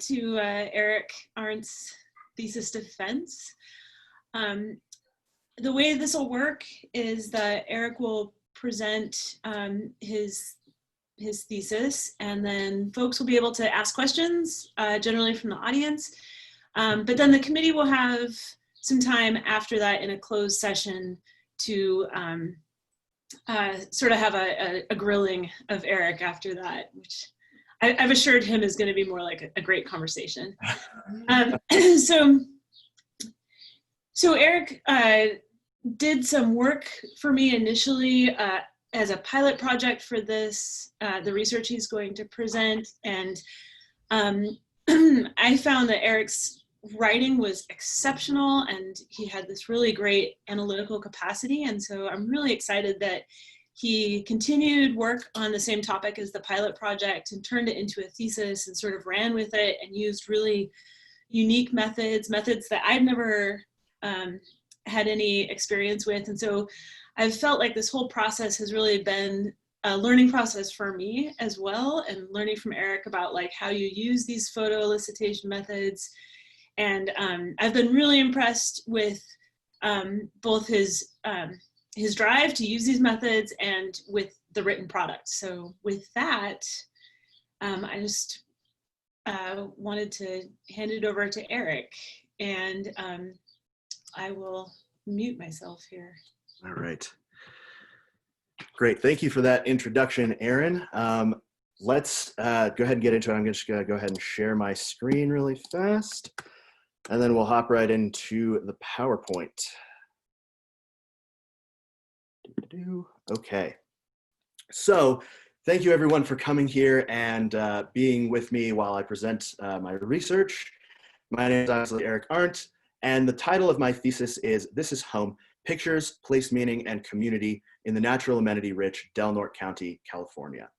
to Erik Arndt's thesis defense. The way this will work is that Erik will present his thesis, and then folks will be able to ask questions, generally from the audience. But then the committee will have some time after that in a closed session to sort of have a grilling of Erik after that, which I've assured him is going to be more like a great conversation. So Erik did some work for me initially as a pilot project for this, the research he's going to present. And I found that Erik's writing was exceptional, and he had this really great analytical capacity. And so I'm really excited that he continued work on the same topic as the pilot project and turned it into a thesis and sort of ran with it and used really unique methods that I've never had any experience with. And so I've felt like this whole process has really been a learning process for me as well, and learning from Erik about like how you use these photo elicitation methods. And I've been really impressed with both his drive to use these methods and with the written product. So with that, I just wanted to hand it over to Erik, and I will mute myself here. All right. Great. Thank you for that introduction, Erin. Let's go ahead and get into it. I'm just going to go ahead and share my screen really fast, and then we'll hop right into the PowerPoint. Okay. So thank you everyone for coming here and being with me while I present my research. My name is obviously Erik Arndt, and the title of my thesis is This is Home: Pictures, Place Meaning, and Community in the Natural Amenity-Rich Del Norte County, California.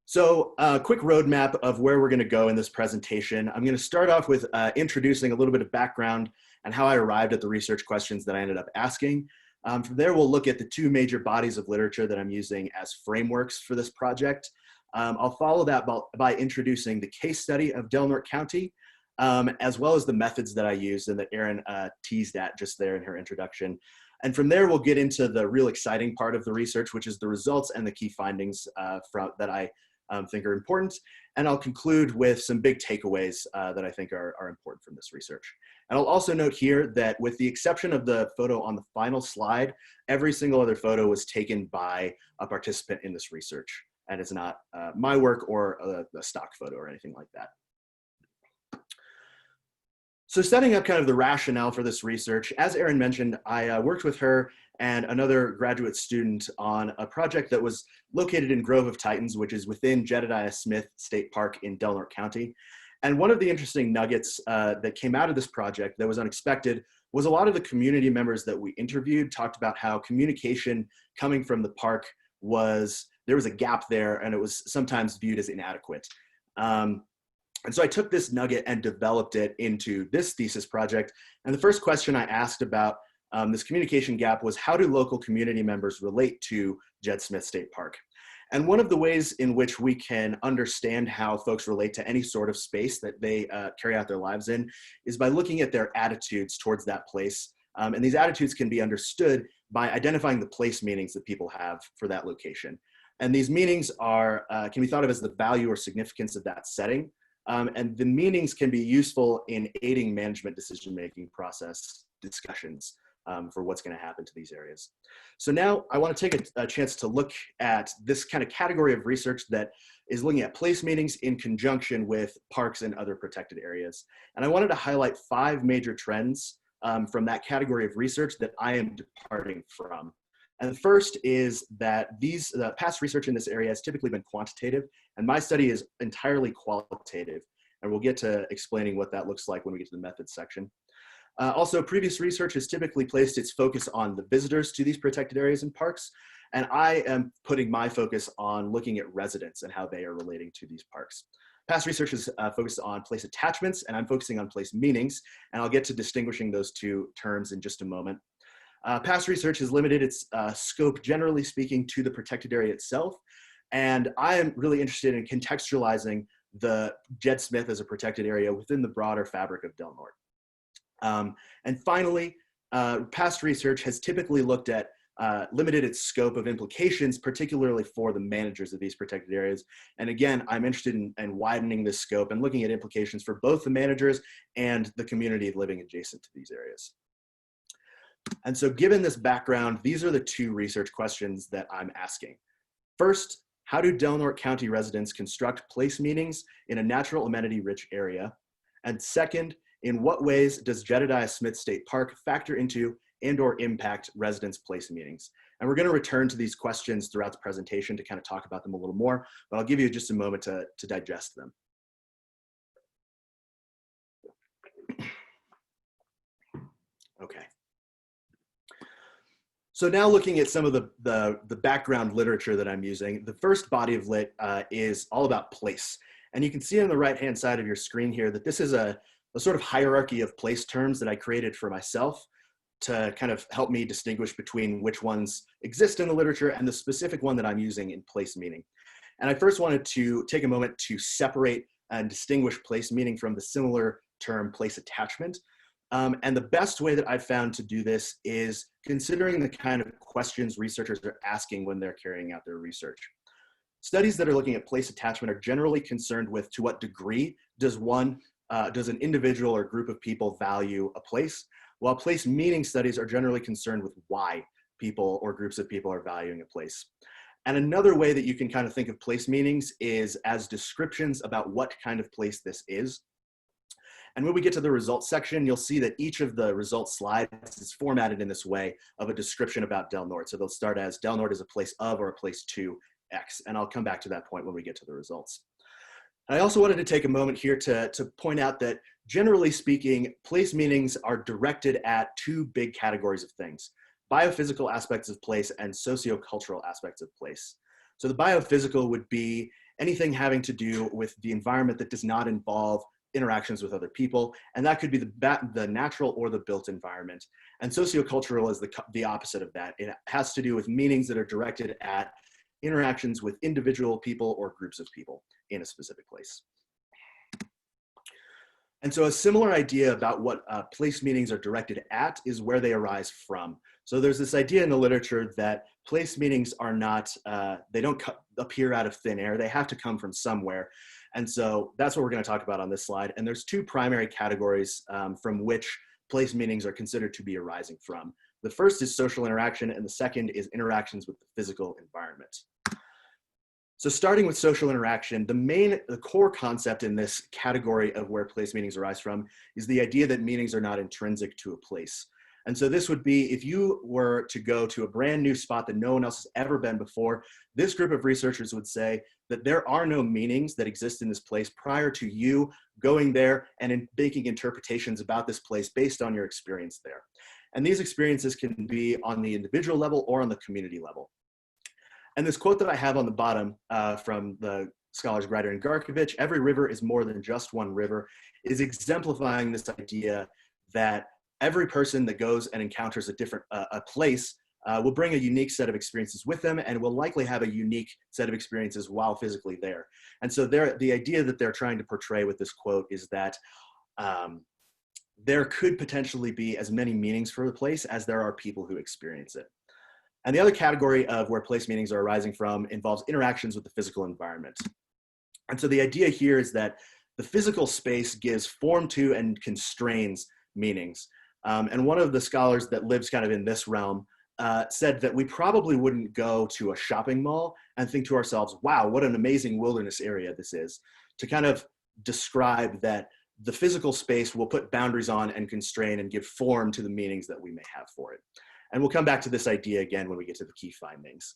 So a quick roadmap of where we're going to go in this presentation. I'm going to start off with introducing a little bit of background and how I arrived at the research questions that I ended up asking. From there, we'll look at the two major bodies of literature that I'm using as frameworks for this project. I'll follow that by introducing the case study of Del Norte County, as well as the methods that I used and that Erin teased at just there in her introduction. And from there, we'll get into the real exciting part of the research, which is the results and the key findings that I think are important. And I'll conclude with some big takeaways that I think are important from this research. And I'll also note here that with the exception of the photo on the final slide, every single other photo was taken by a participant in this research, and it's not my work or a stock photo or anything like that. So setting up kind of the rationale for this research, as Erin mentioned, I worked with her and another graduate student on a project that was located in Grove of Titans, which is within Jedediah Smith State Park in Del Norte County. And one of the interesting nuggets that came out of this project that was unexpected was a lot of the community members that we interviewed talked about how communication coming from the park there was a gap there, and it was sometimes viewed as inadequate. And so I took this nugget and developed it into this thesis project. And the first question I asked about this communication gap was, how do local community members relate to Jed Smith State Park? And one of the ways in which we can understand how folks relate to any sort of space that they carry out their lives in is by looking at their attitudes towards that place. And these attitudes can be understood by identifying the place meanings that people have for that location. And these meanings can be thought of as the value or significance of that setting. And the meanings can be useful in aiding management decision-making process discussions for what's going to happen to these areas. So now I want to take a chance to look at this kind of category of research that is looking at place meanings in conjunction with parks and other protected areas. And I wanted to highlight 5 major trends from that category of research that I am departing from. And the first is that past research in this area has typically been quantitative, and my study is entirely qualitative. And we'll get to explaining what that looks like when we get to the methods section. Also, previous research has typically placed its focus on the visitors to these protected areas and parks, and I am putting my focus on looking at residents and how they are relating to these parks. Past research is focused on place attachments, and I'm focusing on place meanings, and I'll get to distinguishing those two terms in just a moment. Past research has limited its scope, generally speaking, to the protected area itself, and I am really interested in contextualizing the Jed Smith as a protected area within the broader fabric of Del Norte. And finally, past research has typically looked at limited its scope of implications, particularly for the managers of these protected areas. And again, I'm interested in widening this scope and looking at implications for both the managers and the community living adjacent to these areas. And so given this background, these are the two research questions that I'm asking. First, how do Del Norte County residents construct place meetings in a natural amenity-rich area? And second, in what ways does Jedediah Smith State Park factor into and/or impact residents' place meetings? And we're going to return to these questions throughout the presentation to kind of talk about them a little more, but I'll give you just a moment to digest them. Okay. So now looking at some of the background literature that I'm using, the first body of lit is all about place. And you can see on the right-hand side of your screen here that this is a sort of hierarchy of place terms that I created for myself to kind of help me distinguish between which ones exist in the literature and the specific one that I'm using in place meaning. And I first wanted to take a moment to separate and distinguish place meaning from the similar term place attachment. And the best way that I've found to do this is considering the kind of questions researchers are asking when they're carrying out their research. Studies that are looking at place attachment are generally concerned with to what degree does an individual or group of people value a place, while place meaning studies are generally concerned with why people or groups of people are valuing a place. And another way that you can kind of think of place meanings is as descriptions about what kind of place this is. And when we get to the results section, you'll see that each of the results slides is formatted in this way of a description about Del Norte. So they'll start as Del Norte is a place of or a place to X. And I'll come back to that point when we get to the results. And I also wanted to take a moment here to point out that generally speaking, place meanings are directed at two big categories of things: biophysical aspects of place and sociocultural aspects of place. So the biophysical would be anything having to do with the environment that does not involve interactions with other people, and that could be the natural or the built environment. And sociocultural is the opposite of that. It has to do with meanings that are directed at interactions with individual people or groups of people in a specific place. And so a similar idea about what place meanings are directed at is where they arise from. So there's this idea in the literature that place meanings are not, they don't appear out of thin air. They have to come from somewhere. And so that's what we're going to talk about on this slide. And there's two primary categories from which place meanings are considered to be arising from. The first is social interaction, and the second is interactions with the physical environment. So starting with social interaction, the core concept in this category of where place meanings arise from is the idea that meanings are not intrinsic to a place. And so this would be if you were to go to a brand new spot that no one else has ever been before, this group of researchers would say that there are no meanings that exist in this place prior to you going there and making interpretations about this place based on your experience there. And these experiences can be on the individual level or on the community level. And this quote that I have on the bottom from the scholars Grider and Garkovich, "Every river is more than just one river," is exemplifying this idea that every person that goes and encounters a place will bring a unique set of experiences with them and will likely have a unique set of experiences while physically there. And so the idea that they're trying to portray with this quote is that there could potentially be as many meanings for the place as there are people who experience it. And the other category of where place meanings are arising from involves interactions with the physical environment. And so the idea here is that the physical space gives form to and constrains meanings. And one of the scholars that lives kind of in this realm said that we probably wouldn't go to a shopping mall and think to ourselves, wow, what an amazing wilderness area this is, to kind of describe that the physical space will put boundaries on and constrain and give form to the meanings that we may have for it. And we'll come back to this idea again when we get to the key findings.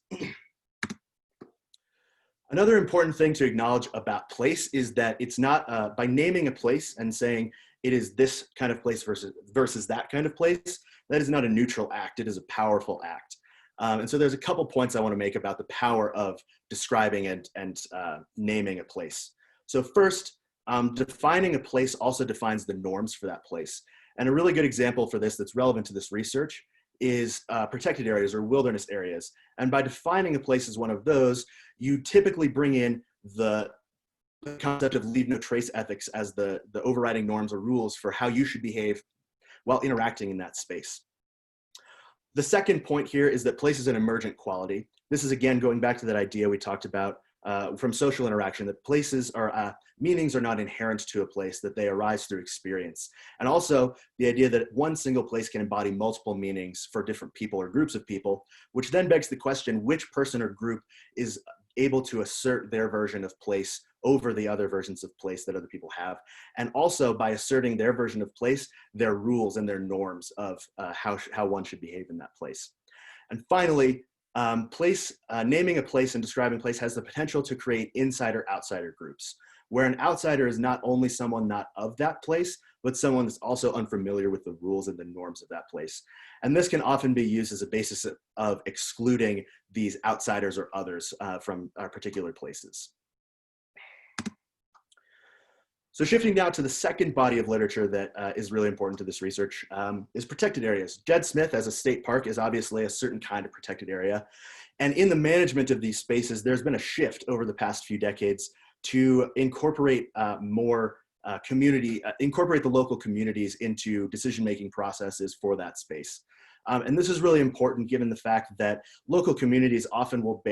Another important thing to acknowledge about place is that it's not, by naming a place and saying it is this kind of place versus that kind of place, that is not a neutral act, it is a powerful act. And so there's a couple points I want to make about the power of describing and naming a place. So first, defining a place also defines the norms for that place. And a really good example for this that's relevant to this research is protected areas or wilderness areas. And by defining a place as one of those, you typically bring in the the concept of leave no trace ethics as the overriding norms or rules for how you should behave while interacting in that space. The second point here is that place is an emergent quality. This is again going back to that idea we talked about from social interaction, that places are, meanings are not inherent to a place, that they arise through experience. And also the idea that one single place can embody multiple meanings for different people or groups of people, which then begs the question, which person or group is able to assert their version of place over the other versions of place that other people have. And also by asserting their version of place, their rules and their norms of how one should behave in that place. And finally, naming a place and describing place has the potential to create insider-outsider groups, where an outsider is not only someone not of that place, but someone that's also unfamiliar with the rules and the norms of that place. And this can often be used as a basis of excluding these outsiders or others from particular places. So shifting now to the second body of literature that is really important to this research is protected areas. Jed Smith as a state park is obviously a certain kind of protected area. And in the management of these spaces, there's been a shift over the past few decades to incorporate incorporate the local communities into decision-making processes for that space. And this is really important given the fact that local communities often will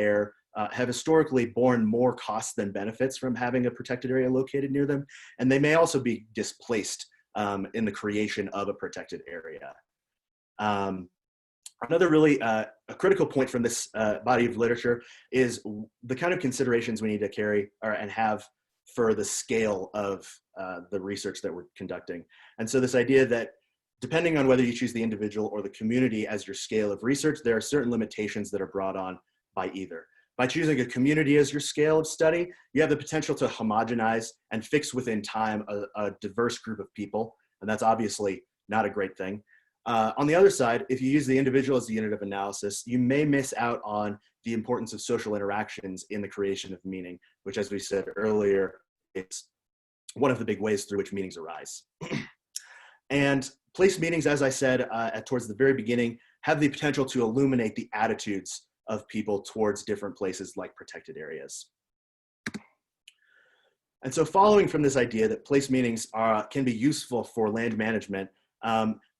have historically borne more costs than benefits from having a protected area located near them. And they may also be displaced in the creation of a protected area. Another really a critical point from this body of literature is the kind of considerations we need to carry and have for the scale of the research that we're conducting. And so this idea that depending on whether you choose the individual or the community as your scale of research, there are certain limitations that are brought on by either. By choosing a community as your scale of study, you have the potential to homogenize and fix within time a diverse group of people, and that's obviously not a great thing. On the other side, if you use the individual as the unit of analysis, you may miss out on the importance of social interactions in the creation of meaning, which, as we said earlier, it's one of the big ways through which meanings arise. And place meanings, as I said towards the very beginning, have the potential to illuminate the attitudes of people towards different places like protected areas. And so following from this idea that place meanings can be useful for land management,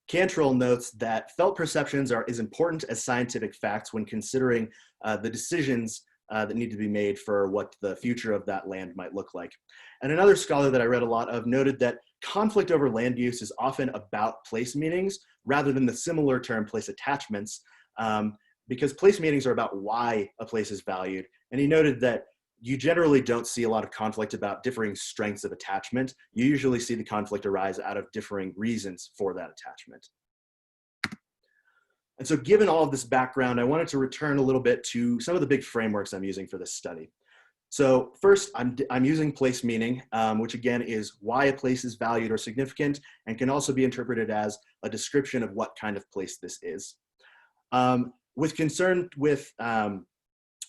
Cantrell notes that felt perceptions are as important as scientific facts when considering the decisions that need to be made for what the future of that land might look like. And another scholar that I read a lot of noted that conflict over land use is often about place meanings rather than the similar term place attachments, because place meanings are about why a place is valued. And he noted that you generally don't see a lot of conflict about differing strengths of attachment. You usually see the conflict arise out of differing reasons for that attachment. And so given all of this background, I wanted to return a little bit to some of the big frameworks I'm using for this study. So first, I'm using place meaning, which again is why a place is valued or significant, and can also be interpreted as a description of what kind of place this is. With concern with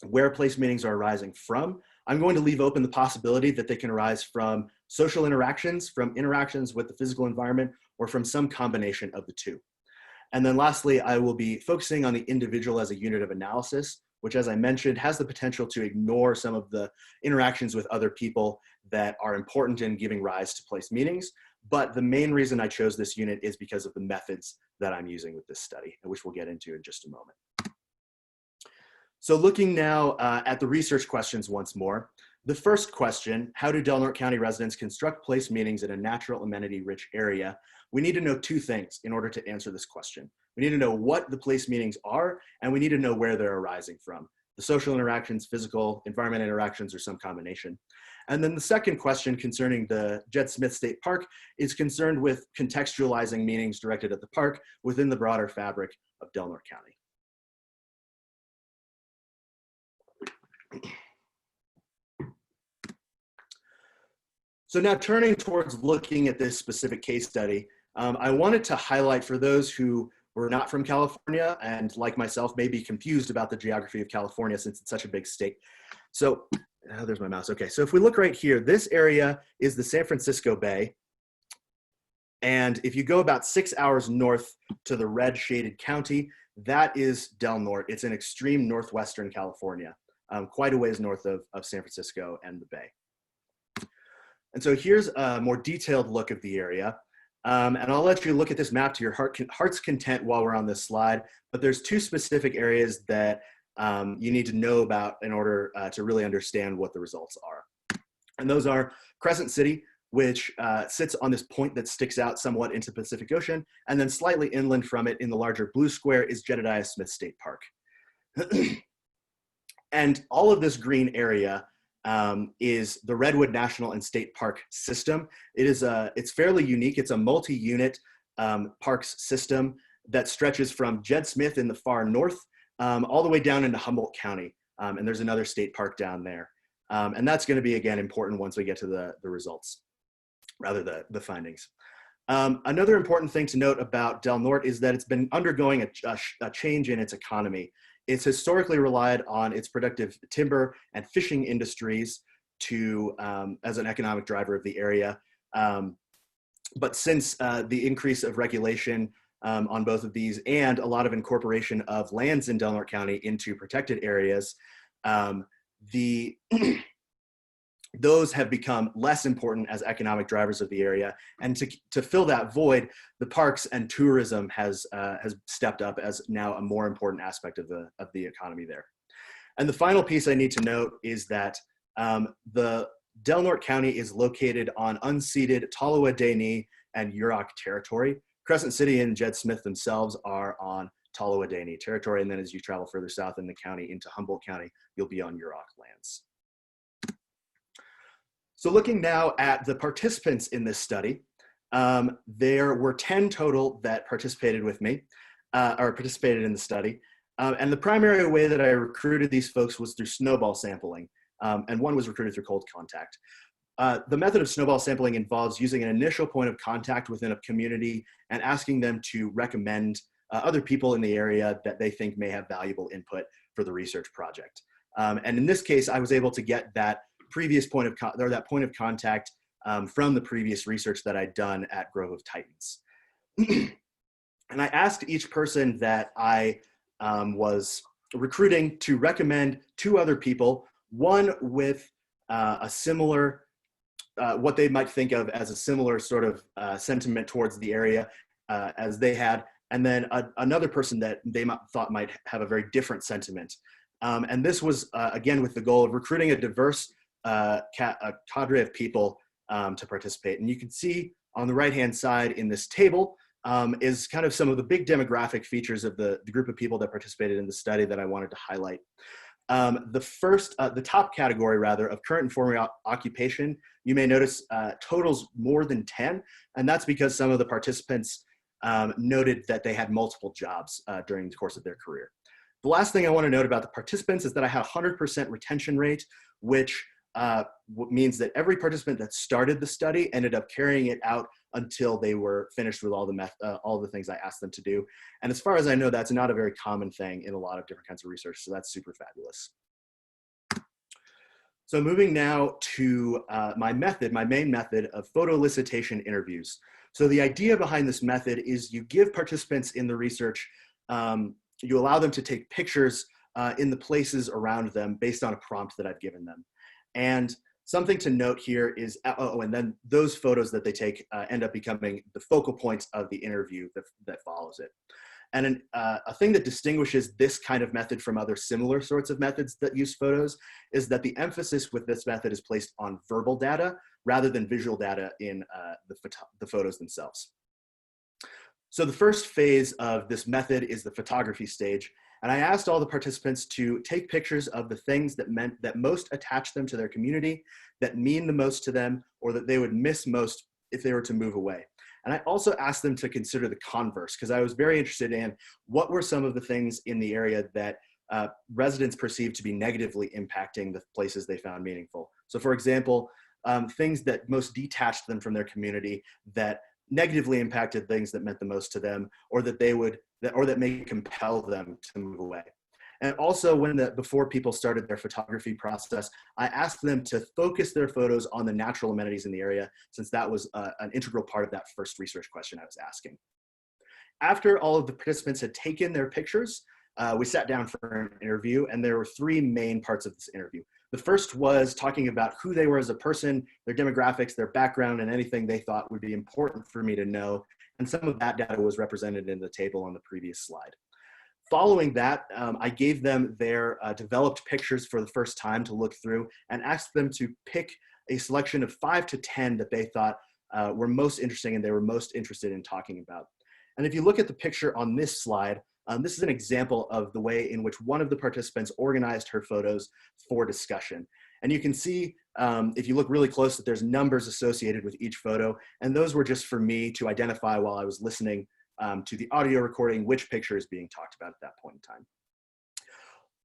where place meanings are arising from, I'm going to leave open the possibility that they can arise from social interactions, from interactions with the physical environment, or from some combination of the two. And then lastly, I will be focusing on the individual as a unit of analysis, which, as I mentioned, has the potential to ignore some of the interactions with other people that are important in giving rise to place meanings. But the main reason I chose this unit is because of the methods that I'm using with this study, which we'll get into in just a moment. So looking now at the research questions once more, the first question, how do Del Norte County residents construct place meanings in a natural amenity-rich area? We need to know two things in order to answer this question. We need to know what the place meanings are, and we need to know where they're arising from. The social interactions, physical, environment interactions, or some combination. And then the second question concerning the Jed Smith State Park is concerned with contextualizing meanings directed at the park within the broader fabric of Del Norte County. So now turning towards looking at this specific case study, I wanted to highlight for those who were not from California and like myself may be confused about the geography of California since it's such a big state. So there's my mouse. Okay, so if we look right here, this area is the San Francisco Bay. And if you go about 6 hours north to the red shaded county, that is Del Norte. It's in extreme northwestern California, quite a ways north of San Francisco and the Bay. And so here's a more detailed look of the area. And I'll let you look at this map to your heart's content while we're on this slide, but there's two specific areas that you need to know about in order to really understand what the results are. And those are Crescent City, which sits on this point that sticks out somewhat into the Pacific Ocean, and then slightly inland from it in the larger blue square is Jedediah Smith State Park. And all of this green area is the Redwood National and State Park system. It's fairly unique. It's a multi-unit parks system that stretches from Jed Smith in the far north all the way down into Humboldt County. And there's another state park down there. And that's going to be, again, important once we get to the results, rather the findings. Another important thing to note about Del Norte is that it's been undergoing a change in its economy. It's historically relied on its productive timber and fishing industries as an economic driver of the area. But since the increase of regulation on both of these and a lot of incorporation of lands in Del Norte County into protected areas, those have become less important as economic drivers of the area. And to fill that void, the parks and tourism has stepped up as now a more important aspect of the economy there. And the final piece I need to note is that the Del Norte County is located on unceded Tolowa Dene and Yurok territory. Crescent City and Jed Smith themselves are on Tolowa Dene territory. And then as you travel further south in the county into Humboldt County, you'll be on Yurok lands. So looking now at the participants in this study, there were 10 total that participated with me, or participated in the study. And the primary way that I recruited these folks was through snowball sampling, and one was recruited through cold contact. The method of snowball sampling involves using an initial point of contact within a community and asking them to recommend other people in the area that they think may have valuable input for the research project. And in this case, I was able to get that previous point of contact from the previous research that I'd done at Grove of Titans. And I asked each person that I was recruiting to recommend two other people, one with a similar, what they might think of as a similar sort of sentiment towards the area as they had, and then another person that they thought might have a very different sentiment. And this was, again, with the goal of recruiting a diverse a cadre of people to participate. And you can see on the right-hand side in this table is kind of some of the big demographic features of the group of people that participated in the study that I wanted to highlight. The top category, rather, of current and former occupation, you may notice totals more than 10, and that's because some of the participants noted that they had multiple jobs during the course of their career. The last thing I want to note about the participants is that I had a 100% retention rate, which means that every participant that started the study ended up carrying it out until they were finished with all the things I asked them to do. And as far as I know, that's not a very common thing in a lot of different kinds of research, so that's super fabulous. So moving now to my main method of photo elicitation interviews. So the idea behind this method is you give participants in the research, you allow them to take pictures in the places around them based on a prompt that I've given them. And something to note here is, and then those photos that they take end up becoming the focal points of the interview that follows it. And a thing that distinguishes this kind of method from other similar sorts of methods that use photos is that the emphasis with this method is placed on verbal data rather than visual data in the photos themselves. So the first phase of this method is the photography stage. And I asked all the participants to take pictures of the things that most attach them to their community, that mean the most to them, or that they would miss most if they were to move away. And I also asked them to consider the converse, because I was very interested in what were some of the things in the area that residents perceived to be negatively impacting the places they found meaningful. So for example, things that most detached them from their community, that negatively impacted things that meant the most to them, or that may compel them to move away. And also before people started their photography process, I asked them to focus their photos on the natural amenities in the area, since that was an integral part of that first research question I was asking. After all of the participants had taken their pictures, we sat down for an interview, and there were three main parts of this interview. The first was talking about who they were as a person, their demographics, their background, and anything they thought would be important for me to know. And some of that data was represented in the table on the previous slide. Following that, I gave them their developed pictures for the first time to look through and asked them to pick a selection of 5 to 10 that they thought were most interesting and they were most interested in talking about. And if you look at the picture on this slide, this is an example of the way in which one of the participants organized her photos for discussion. And you can see, if you look really close, that there's numbers associated with each photo. And those were just for me to identify while I was listening to the audio recording which picture is being talked about at that point in time.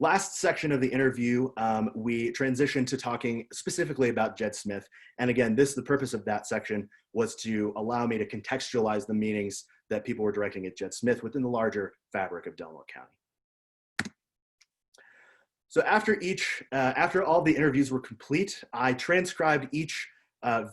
Last section of the interview, we transitioned to talking specifically about Jed Smith. And again, the purpose of that section was to allow me to contextualize the meanings that people were directing at Jed Smith within the larger fabric of Del Norte County. So after all the interviews were complete, I transcribed each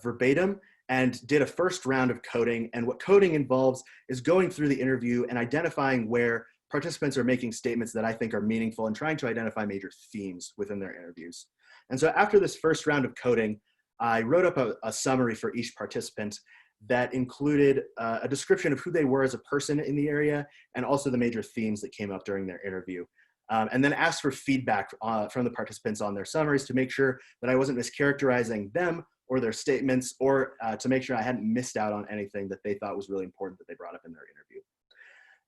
verbatim and did a first round of coding. And what coding involves is going through the interview and identifying where participants are making statements that I think are meaningful and trying to identify major themes within their interviews. And so after this first round of coding, I wrote up a summary for each participant that included a description of who they were as a person in the area and also the major themes that came up during their interview. And then asked for feedback from the participants on their summaries to make sure that I wasn't mischaracterizing them or their statements, or to make sure I hadn't missed out on anything that they thought was really important that they brought up in their interview.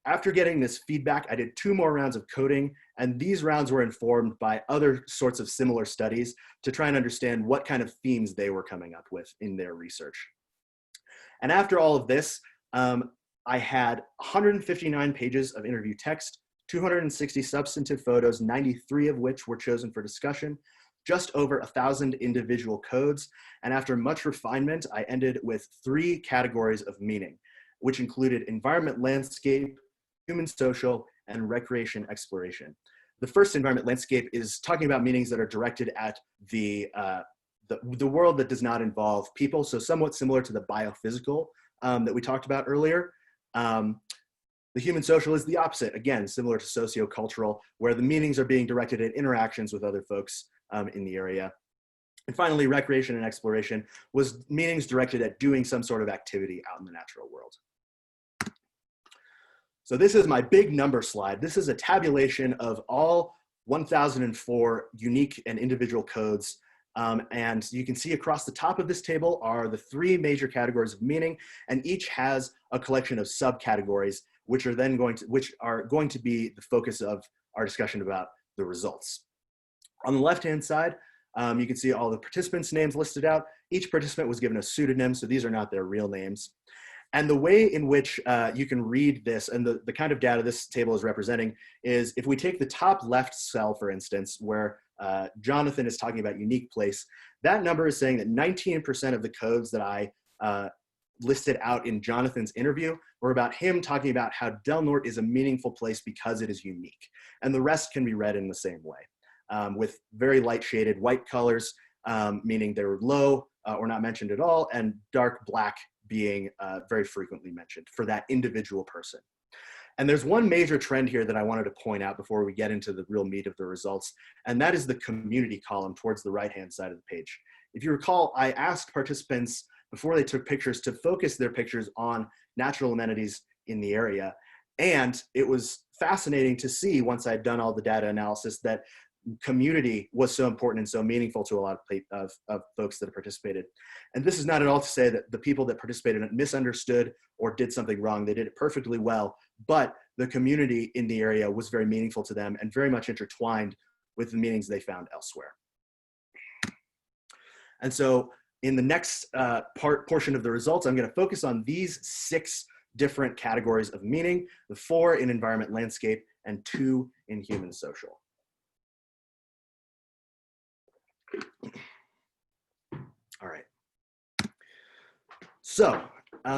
After getting this feedback, I did 2 more rounds of coding, and these rounds were informed by other sorts of similar studies to try and understand what kind of themes they were coming up with in their research. And after all of this, I had 159 pages of interview text, 260 substantive photos, 93 of which were chosen for discussion, just over 1,000 individual codes, and after much refinement, I ended with 3 categories of meaning, which included environment landscape, human social, and recreation exploration. The first, environment landscape, is talking about meanings that are directed at the world that does not involve people, so somewhat similar to the biophysical that we talked about earlier. The human social is the opposite, again, similar to sociocultural, where the meanings are being directed at interactions with other folks in the area. And finally, recreation and exploration was meanings directed at doing some sort of activity out in the natural world. So this is my big number slide. This is a tabulation of all 1,004 unique and individual codes. And you can see across the top of this table are the 3 major categories of meaning, and each has a collection of subcategories, which are going to be the focus of our discussion about the results. On the left-hand side, you can see all the participants' names listed out. Each participant was given a pseudonym, so these are not their real names. And the way in which you can read this, and the kind of data this table is representing, is if we take the top left cell, for instance, where Jonathan is talking about unique place, that number is saying that 19% of the codes that I listed out in Jonathan's interview were about him talking about how Del Norte is a meaningful place because it is unique. And the rest can be read in the same way, with very light shaded white colors, meaning they were low or not mentioned at all, and dark black being very frequently mentioned for that individual person. And there's one major trend here that I wanted to point out before we get into the real meat of the results, and that is the community column towards the right-hand side of the page. If you recall, I asked participants before they took pictures to focus their pictures on natural amenities in the area. And it was fascinating to see, once I'd done all the data analysis, that community was so important and so meaningful to a lot of folks that participated. And this is not at all to say that the people that participated misunderstood or did something wrong. They did it perfectly well, but the community in the area was very meaningful to them and very much intertwined with the meanings they found elsewhere. And so in the next portion of the results, I'm going to focus on these 6 different categories of meaning, the 4 in environment landscape and 2 in human social. All right. So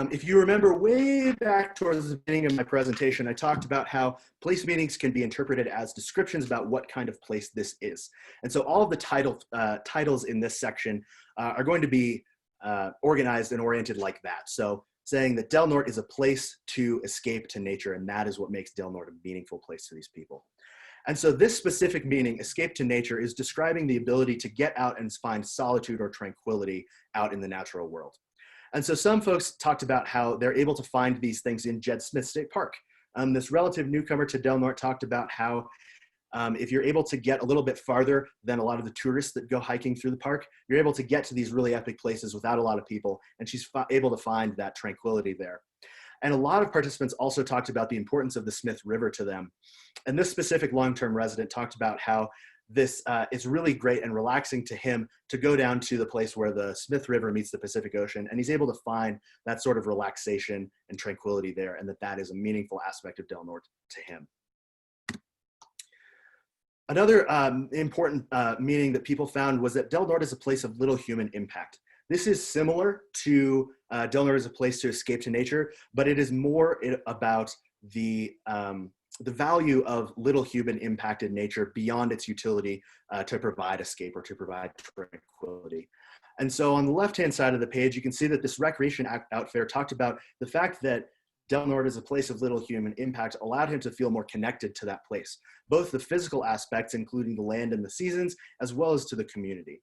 if you remember way back towards the beginning of my presentation, I talked about how place meanings can be interpreted as descriptions about what kind of place this is. And so all of the titles in this section are going to be organized and oriented like that. So saying that Del Norte is a place to escape to nature, and that is what makes Del Norte a meaningful place to these people. And so this specific meaning, escape to nature, is describing the ability to get out and find solitude or tranquility out in the natural world. And so some folks talked about how they're able to find these things in Jed Smith State Park. This relative newcomer to Del Norte talked about how if you're able to get a little bit farther than a lot of the tourists that go hiking through the park, you're able to get to these really epic places without a lot of people, and she's able to find that tranquility there. And a lot of participants also talked about the importance of the Smith River to them. And this specific long-term resident talked about how this is really great and relaxing to him to go down to the place where the Smith River meets the Pacific Ocean, and he's able to find that sort of relaxation and tranquility there, and that is a meaningful aspect of Del Norte to him. Another important meaning that people found was that Del Norte is a place of little human impact. This is similar to Del Norte as a place to escape to nature, but it is more about the value of little human impacted nature beyond its utility to provide escape or to provide tranquility. And so on the left-hand side of the page, you can see that this recreation outfitter talked about the fact that Del Norte as a place of little human impact allowed him to feel more connected to that place, both the physical aspects, including the land and the seasons, as well as to the community.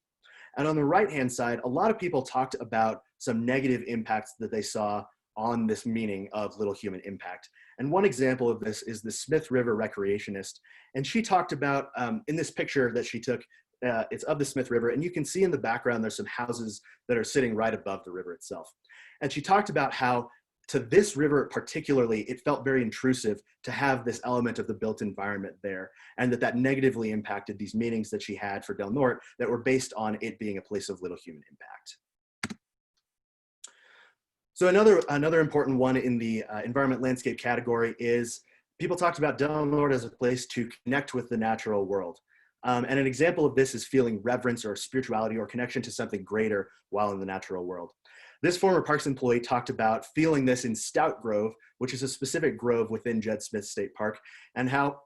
And on the right-hand side, a lot of people talked about some negative impacts that they saw on this meaning of little human impact. And one example of this is the Smith River recreationist. And she talked about, in this picture that she took, it's of the Smith River, and you can see in the background there's some houses that are sitting right above the river itself. And she talked about how to this river particularly, it felt very intrusive to have this element of the built environment there, and that negatively impacted these meanings that she had for Del Norte that were based on it being a place of little human impact. So another important one in the environment landscape category is people talked about Del Norte as a place to connect with the natural world. And an example of this is feeling reverence or spirituality or connection to something greater while in the natural world. This former Parks employee talked about feeling this in Stout Grove, which is a specific grove within Jed Smith State Park, and how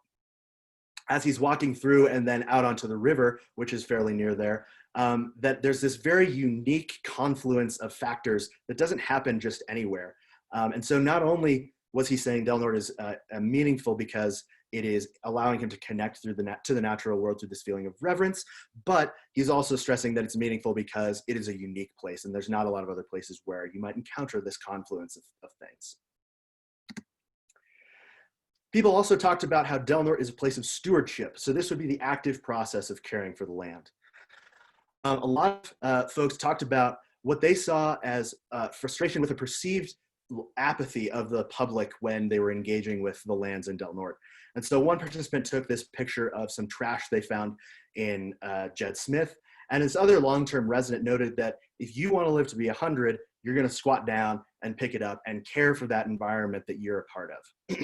as he's walking through and then out onto the river, which is fairly near there, that there's this very unique confluence of factors that doesn't happen just anywhere. And so not only was he saying Del Norte is meaningful because it is allowing him to connect to the natural world through this feeling of reverence, but he's also stressing that it's meaningful because it is a unique place, and there's not a lot of other places where you might encounter this confluence of things. People also talked about how Del Norte is a place of stewardship. So this would be the active process of caring for the land. A lot of folks talked about what they saw as frustration with a perceived apathy of the public when they were engaging with the lands in Del Norte. And so one participant took this picture of some trash they found in Jed Smith, and this other long-term resident noted that if you want to live to be 100, you're going to squat down and pick it up and care for that environment that you're a part of.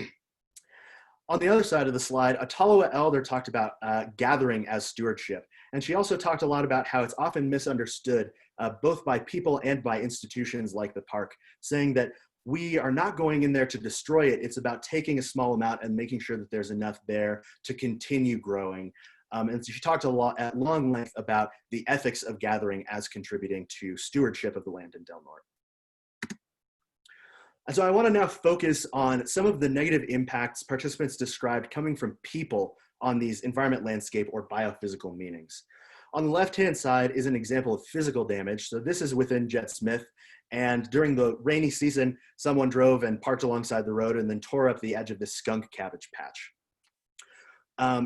On the other side of the slide, a Tolowa elder talked about gathering as stewardship. And she also talked a lot about how it's often misunderstood both by people and by institutions like the park, saying that we are not going in there to destroy it. It's about taking a small amount and making sure that there's enough there to continue growing. And so she talked a lot at long length about the ethics of gathering as contributing to stewardship of the land in Del Norte. And so I want to now focus on some of the negative impacts participants described coming from people on these environment landscape or biophysical meanings. On the left-hand side is an example of physical damage. So this is within Jed Smith, and during the rainy season, someone drove and parked alongside the road and then tore up the edge of this skunk cabbage patch.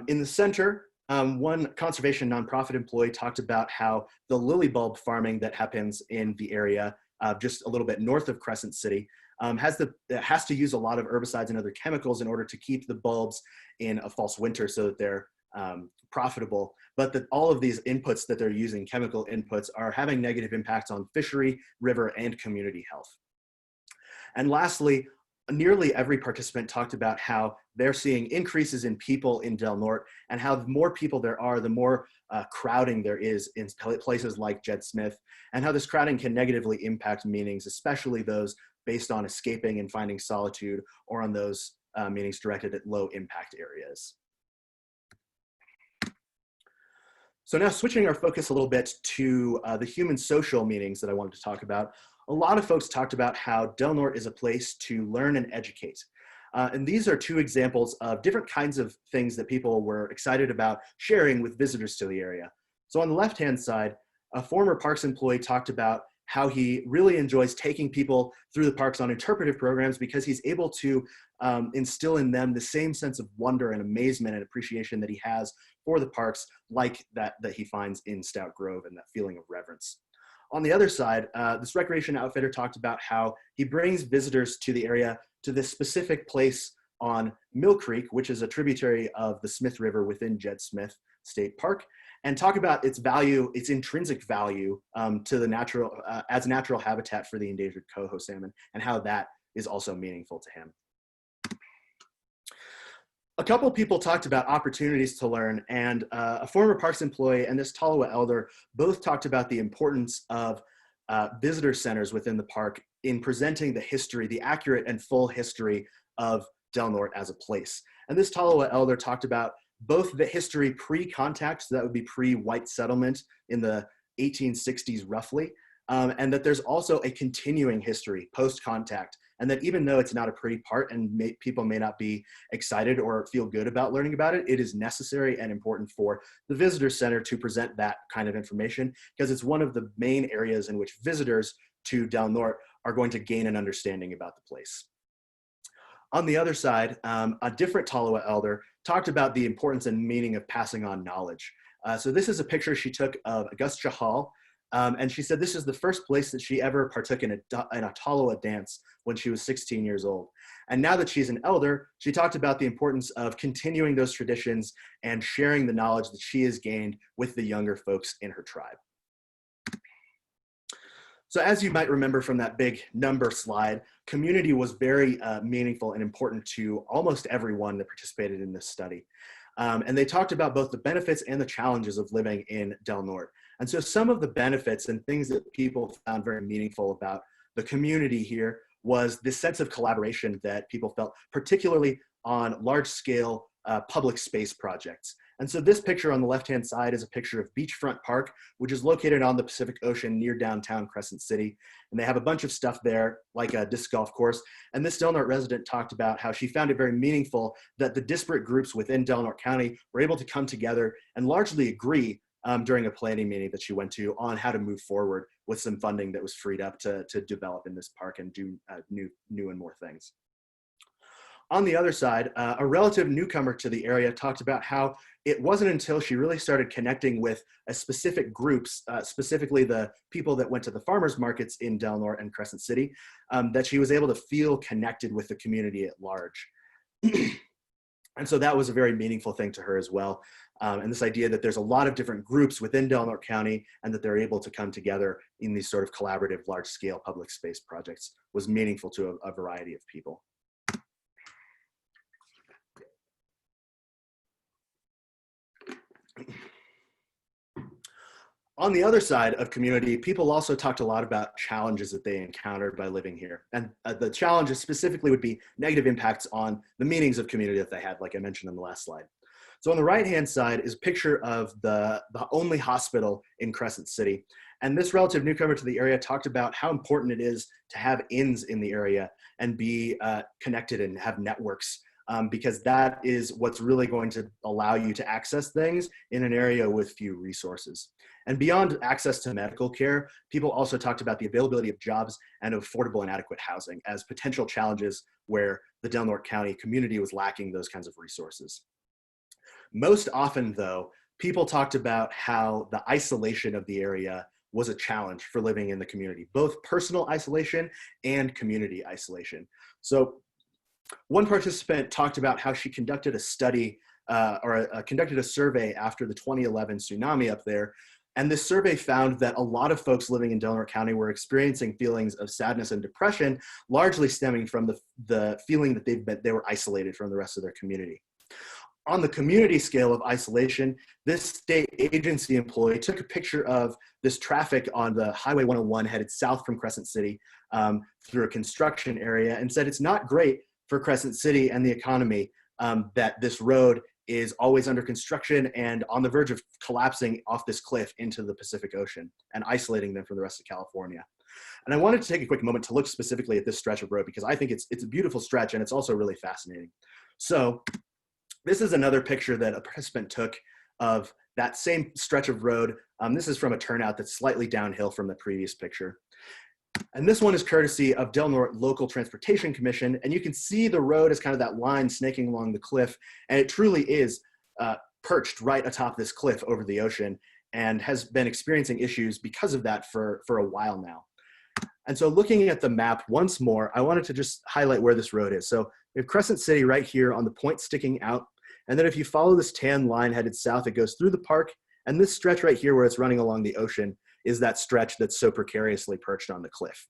In the center, one conservation nonprofit employee talked about how the lily bulb farming that happens in the area just a little bit north of Crescent City has to use a lot of herbicides and other chemicals in order to keep the bulbs in a false winter so that they're profitable, but that all of these inputs that they're using, chemical inputs, are having negative impacts on fishery, river, and community health. And lastly, nearly every participant talked about how they're seeing increases in people in Del Norte, and how the more people there are, the more crowding there is in places like Jed Smith, and how this crowding can negatively impact meanings, especially those based on escaping and finding solitude, or on those meanings directed at low impact areas. So now switching our focus a little bit to the human social meanings that I wanted to talk about. A lot of folks talked about how Del Norte is a place to learn and educate. And these are two examples of different kinds of things that people were excited about sharing with visitors to the area. So on the left-hand side, a former parks employee talked about how he really enjoys taking people through the parks on interpretive programs because he's able to instill in them the same sense of wonder and amazement and appreciation that he has for the parks, like that he finds in Stout Grove, and that feeling of reverence. On the other side, this recreation outfitter talked about how he brings visitors to the area to this specific place on Mill Creek, which is a tributary of the Smith River within Jed Smith State Park, and talk about its value, its intrinsic value to the natural, as natural habitat for the endangered coho salmon, and how that is also meaningful to him. A couple people talked about opportunities to learn, and a former parks employee and this Tolowa elder both talked about the importance of visitor centers within the park in presenting the history, the accurate and full history of Del Norte as a place. And this Tolowa elder talked about both the history pre-contact, so that would be pre-white settlement in the 1860s roughly, and that there's also a continuing history post-contact, and that even though it's not a pretty part and people may not be excited or feel good about learning about it, it is necessary and important for the visitor center to present that kind of information, because it's one of the main areas in which visitors to Del Norte are going to gain an understanding about the place. On the other side, a different Tolowa elder talked about the importance and meaning of passing on knowledge. So this is a picture she took of Augusta Hall, and she said this is the first place that she ever partook in a Tolowa dance when she was 16 years old. And now that she's an elder, she talked about the importance of continuing those traditions and sharing the knowledge that she has gained with the younger folks in her tribe. So as you might remember from that big number slide, community was very meaningful and important to almost everyone that participated in this study. And they talked about both the benefits and the challenges of living in Del Norte. And so some of the benefits and things that people found very meaningful about the community here was this sense of collaboration that people felt, particularly on large scale public space projects. And so this picture on the left-hand side is a picture of Beachfront Park, which is located on the Pacific Ocean near downtown Crescent City. And they have a bunch of stuff there, like a disc golf course. And this Del Norte resident talked about how she found it very meaningful that the disparate groups within Del Norte County were able to come together and largely agree during a planning meeting that she went to on how to move forward with some funding that was freed up to develop in this park and do new and more things. On the other side, a relative newcomer to the area talked about how it wasn't until she really started connecting with specific groups, specifically the people that went to the farmers markets in Del Norte and Crescent City, that she was able to feel connected with the community at large. And so that was a very meaningful thing to her as well. And this idea that there's a lot of different groups within Del Norte County and that they're able to come together in these sort of collaborative large-scale public space projects was meaningful to a variety of people. On the other side of community, people also talked a lot about challenges that they encountered by living here. And the challenges specifically would be negative impacts on the meanings of community that they had, like I mentioned on the last slide. So on the right-hand side is a picture of the only hospital in Crescent City. And this relative newcomer to the area talked about how important it is to have inns in the area and be connected and have networks, because that is what's really going to allow you to access things in an area with few resources. And beyond access to medical care, people also talked about the availability of jobs and affordable and adequate housing as potential challenges where the Del Norte County community was lacking those kinds of resources. Most often, though, people talked about how the isolation of the area was a challenge for living in the community, both personal isolation and community isolation. So one participant talked about how she conducted a study conducted a survey after the 2011 tsunami up there. And this survey found that a lot of folks living in Del Norte County were experiencing feelings of sadness and depression, largely stemming from the feeling that they were isolated from the rest of their community. On the community scale of isolation, this state agency employee took a picture of this traffic on the Highway 101 headed south from Crescent City through a construction area and said it's not great for Crescent City and the economy that this road is always under construction and on the verge of collapsing off this cliff into the Pacific Ocean and isolating them from the rest of California. And I wanted to take a quick moment to look specifically at this stretch of road because I think it's a beautiful stretch and it's also really fascinating. So this is another picture that a participant took of that same stretch of road. This is from a turnout that's slightly downhill from the previous picture. And this one is courtesy of Del Norte Local Transportation Commission. And you can see the road as kind of that line snaking along the cliff. And it truly is perched right atop this cliff over the ocean and has been experiencing issues because of that for a while now. And so looking at the map once more, I wanted to just highlight where this road is. So we have Crescent City right here on the point sticking out. And then if you follow this tan line headed south, it goes through the park. And this stretch right here where it's running along the ocean is that stretch that's so precariously perched on the cliff.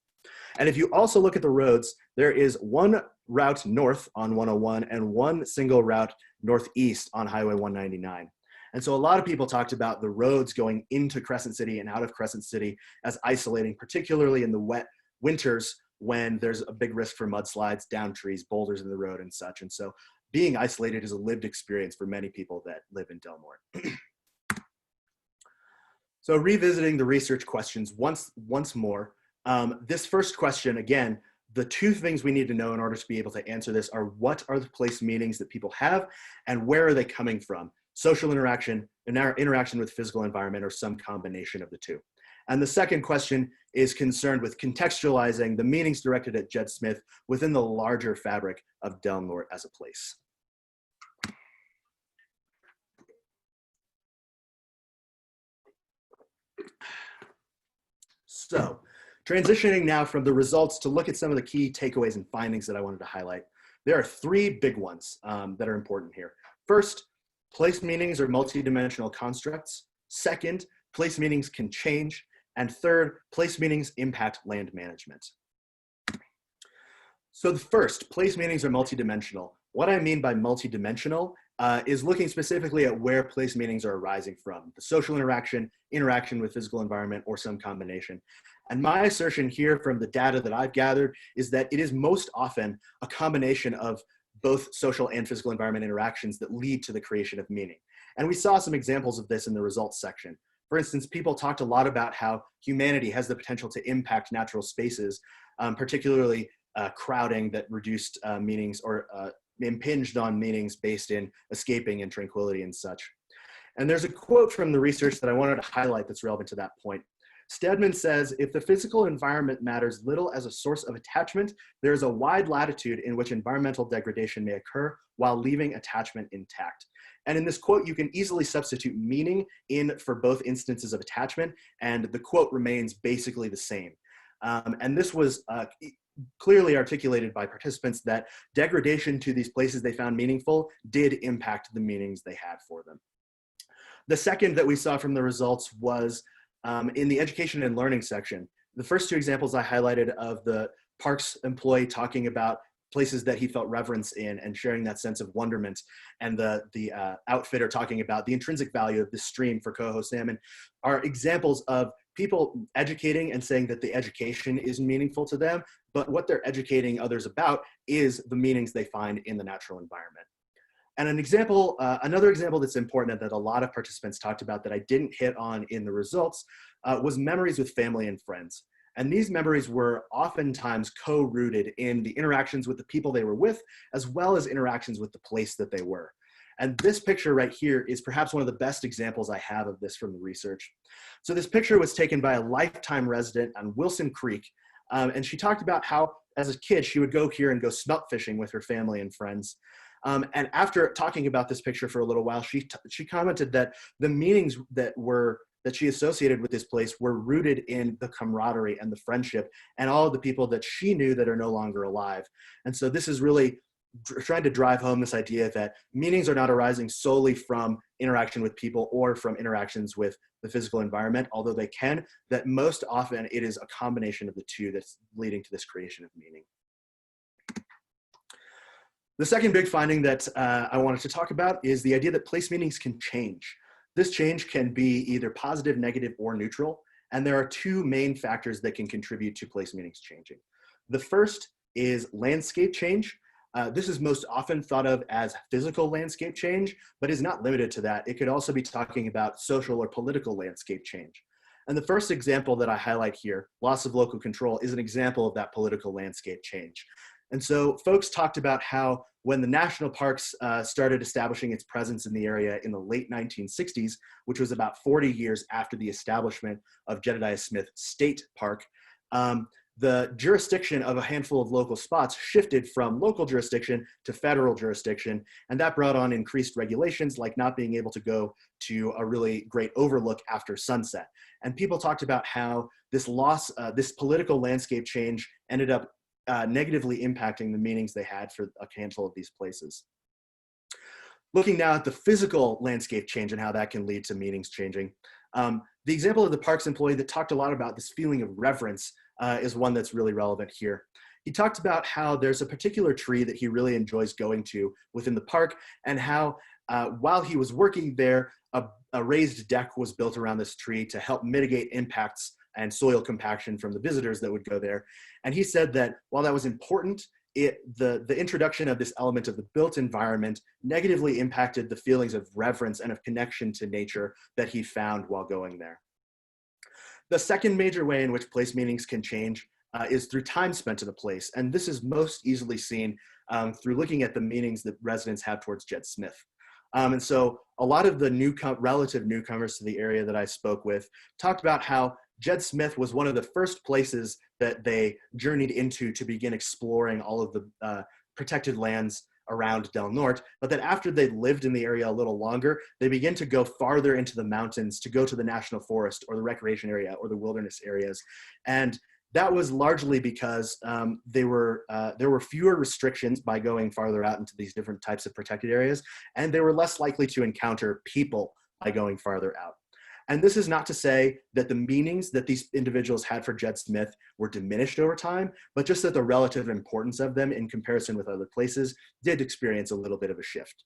And if you also look at the roads, there is one route north on 101 and one single route northeast on Highway 199. And so a lot of people talked about the roads going into Crescent City and out of Crescent City as isolating, particularly in the wet winters when there's a big risk for mudslides, down trees, boulders in the road and such. And so being isolated is a lived experience for many people that live in Del Norte. So revisiting the research questions once more, this first question, again, the two things we need to know in order to be able to answer this are what are the place meanings that people have and where are they coming from? Social interaction, interaction with physical environment, or some combination of the two. And the second question is concerned with contextualizing the meanings directed at Jed Smith within the larger fabric of Del Norte as a place. So, transitioning now from the results to look at some of the key takeaways and findings that I wanted to highlight. There are three big ones that are important here. First, place meanings are multidimensional constructs. Second, place meanings can change. And third, place meanings impact land management. So the first, place meanings are multidimensional. What I mean by multidimensional is looking specifically at where place meanings are arising from, the social interaction, interaction with physical environment, or some combination. And my assertion here from the data that I've gathered is that it is most often a combination of both social and physical environment interactions that lead to the creation of meaning. And we saw some examples of this in the results section. For instance, people talked a lot about how humanity has the potential to impact natural spaces, particularly crowding that reduced meanings or impinged on meanings based in escaping and tranquility and such. And there's a quote from the research that I wanted to highlight that's relevant to that point. Stedman says, if the physical environment matters little as a source of attachment, there is a wide latitude in which environmental degradation may occur while leaving attachment intact. And in this quote, you can easily substitute meaning in for both instances of attachment, and the quote remains basically the same. And this was clearly articulated by participants that degradation to these places they found meaningful did impact the meanings they had for them. The second that we saw from the results was in the education and learning section. The first two examples I highlighted of the parks employee talking about places that he felt reverence in and sharing that sense of wonderment, and the outfitter talking about the intrinsic value of this stream for coho salmon are examples of people educating and saying that the education is meaningful to them, but what they're educating others about is the meanings they find in the natural environment. And an example, another example that's important that a lot of participants talked about that I didn't hit on in the results was memories with family and friends. And these memories were oftentimes co-rooted in the interactions with the people they were with, as well as interactions with the place that they were. And this picture right here is perhaps one of the best examples I have of this from the research. So this picture was taken by a lifetime resident on Wilson Creek. And she talked about how, as a kid, she would go here and go smelt fishing with her family and friends. And after talking about this picture for a little while, she commented that the meanings that she associated with this place were rooted in the camaraderie and the friendship and all of the people that she knew that are no longer alive. And so this is really trying to drive home this idea that meanings are not arising solely from interaction with people or from interactions with the physical environment, although they can, that most often it is a combination of the two that's leading to this creation of meaning. The second big finding that I wanted to talk about is the idea that place meanings can change. This change can be either positive, negative, or neutral, and there are two main factors that can contribute to place meanings changing. The first is landscape change. This is most often thought of as physical landscape change, but is not limited to that. It could also be talking about social or political landscape change. And the first example that I highlight here, loss of local control, is an example of that political landscape change. And so folks talked about how when the national parks started establishing its presence in the area in the late 1960s, which was about 40 years after the establishment of Jedediah Smith State Park, the jurisdiction of a handful of local spots shifted from local jurisdiction to federal jurisdiction, and that brought on increased regulations like not being able to go to a really great overlook after sunset. And people talked about how this loss, this political landscape change ended up negatively impacting the meanings they had for a handful of these places. Looking now at the physical landscape change and how that can lead to meanings changing, the example of the parks employee that talked a lot about this feeling of reverence is one that's really relevant here. He talked about how there's a particular tree that he really enjoys going to within the park, and how while he was working there, a raised deck was built around this tree to help mitigate impacts and soil compaction from the visitors that would go there. And he said that while that was important, the introduction of this element of the built environment negatively impacted the feelings of reverence and of connection to nature that he found while going there. The second major way in which place meanings can change is through time spent in a place. And this is most easily seen through looking at the meanings that residents have towards Jed Smith. And so a lot of the relative newcomers to the area that I spoke with talked about how Jed Smith was one of the first places that they journeyed into to begin exploring all of the protected lands around Del Norte, but that after they lived in the area a little longer, they began to go farther into the mountains to go to the national forest or the recreation area or the wilderness areas. And that was largely because there were fewer restrictions by going farther out into these different types of protected areas, and they were less likely to encounter people by going farther out. And this is not to say that the meanings that these individuals had for Jed Smith were diminished over time, but just that the relative importance of them in comparison with other places did experience a little bit of a shift.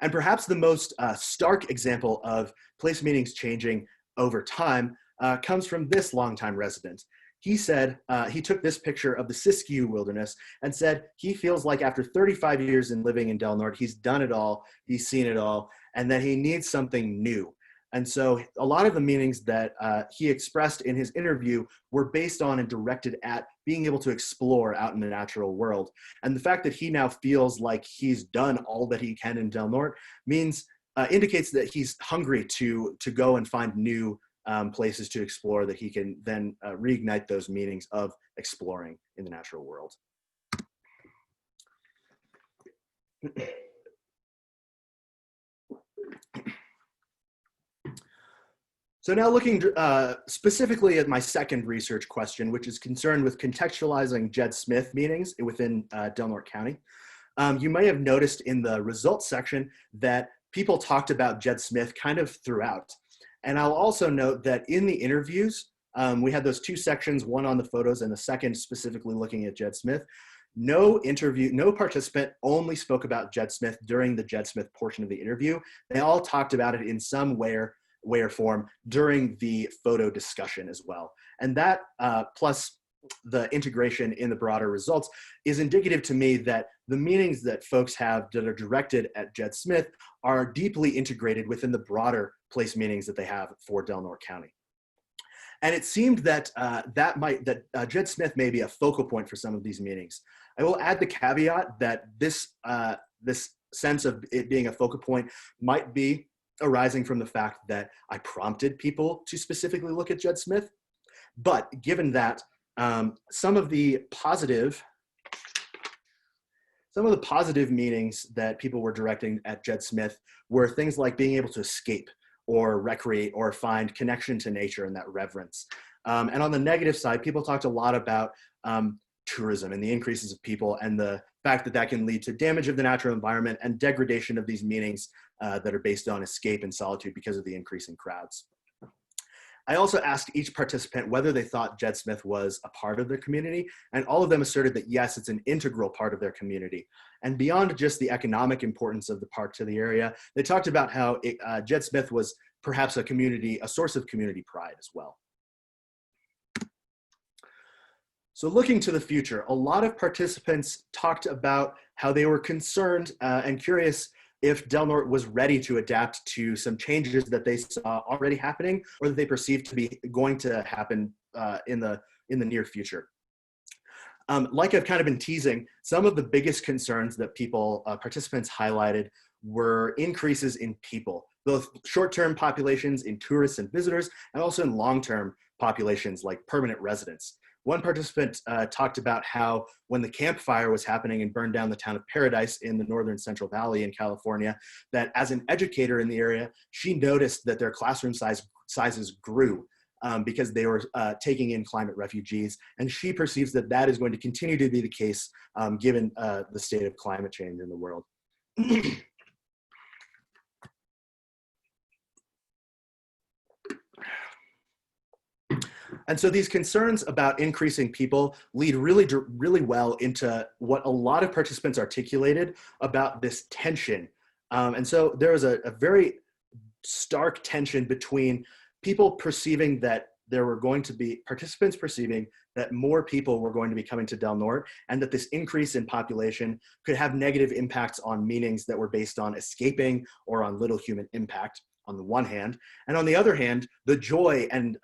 And perhaps the most stark example of place meanings changing over time comes from this longtime resident. He said, he took this picture of the Siskiyou wilderness and said he feels like after 35 years in living in Del Norte, he's done it all, he's seen it all, and that he needs something new. And so a lot of the meanings that he expressed in his interview were based on and directed at being able to explore out in the natural world. And the fact that he now feels like he's done all that he can in Del Norte indicates that he's hungry to go and find new places to explore, that he can then reignite those meanings of exploring in the natural world. So now looking specifically at my second research question, which is concerned with contextualizing Jed Smith meanings within Del Norte County. You may have noticed in the results section that people talked about Jed Smith kind of throughout. And I'll also note that in the interviews, we had those two sections, one on the photos and the second specifically looking at Jed Smith. No participant only spoke about Jed Smith during the Jed Smith portion of the interview. They all talked about it in some way or form during the photo discussion as well. And that plus the integration in the broader results is indicative to me that the meanings that folks have that are directed at Jed Smith are deeply integrated within the broader place meanings that they have for Del Norte County. And it seemed that Jed Smith may be a focal point for some of these meanings. I will add the caveat that this sense of it being a focal point might be arising from the fact that I prompted people to specifically look at Jed Smith. But given that, some of the positive meanings that people were directing at Jed Smith were things like being able to escape or recreate or find connection to nature and that reverence. And on the negative side, people talked a lot about tourism and the increases of people and the fact that that can lead to damage of the natural environment and degradation of these meanings that are based on escape and solitude because of the increase in crowds. I also asked each participant whether they thought Jed Smith was a part of their community, and all of them asserted that yes, it's an integral part of their community. And beyond just the economic importance of the park to the area, they talked about how Jed Smith was perhaps a source of community pride as well. So looking to the future, a lot of participants talked about how they were concerned and curious if Del Norte was ready to adapt to some changes that they saw already happening or that they perceived to be going to happen in the near future. Like I've kind of been teasing, some of the biggest concerns that participants highlighted were increases in people, both short-term populations in tourists and visitors, and also in long-term populations like permanent residents. One participant talked about how when the Camp Fire was happening and burned down the town of Paradise in the northern Central Valley in California, that as an educator in the area, she noticed that their classroom sizes grew because they were taking in climate refugees. And she perceives that that is going to continue to be the case given the state of climate change in the world. And so these concerns about increasing people lead really well into what a lot of participants articulated about this tension. And so there was a very stark tension between people perceiving that participants perceiving that more people were going to be coming to Del Norte, and that this increase in population could have negative impacts on meanings that were based on escaping or on little human impact on the one hand. And on the other hand, the joy and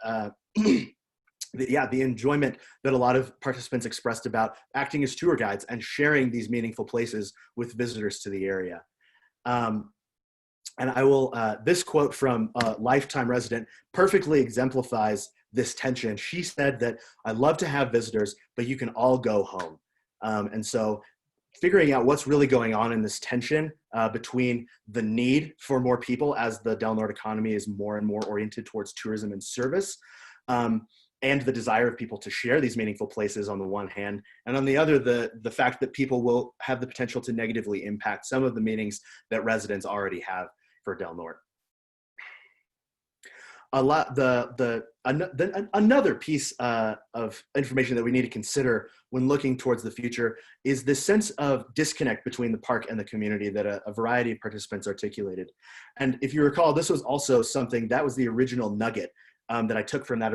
the enjoyment that a lot of participants expressed about acting as tour guides and sharing these meaningful places with visitors to the area. And I will, this quote from a lifetime resident perfectly exemplifies this tension. She said that, "I love to have visitors, but you can all go home." And so figuring out what's really going on in this tension between the need for more people as the Del Norte economy is more and more oriented towards tourism and service, and the desire of people to share these meaningful places on the one hand, and on the other, the fact that people will have the potential to negatively impact some of the meanings that residents already have for Del Norte. Another piece of information that we need to consider when looking towards the future is this sense of disconnect between the park and the community that a variety of participants articulated. And if you recall, this was also something that was the original nugget that I took from that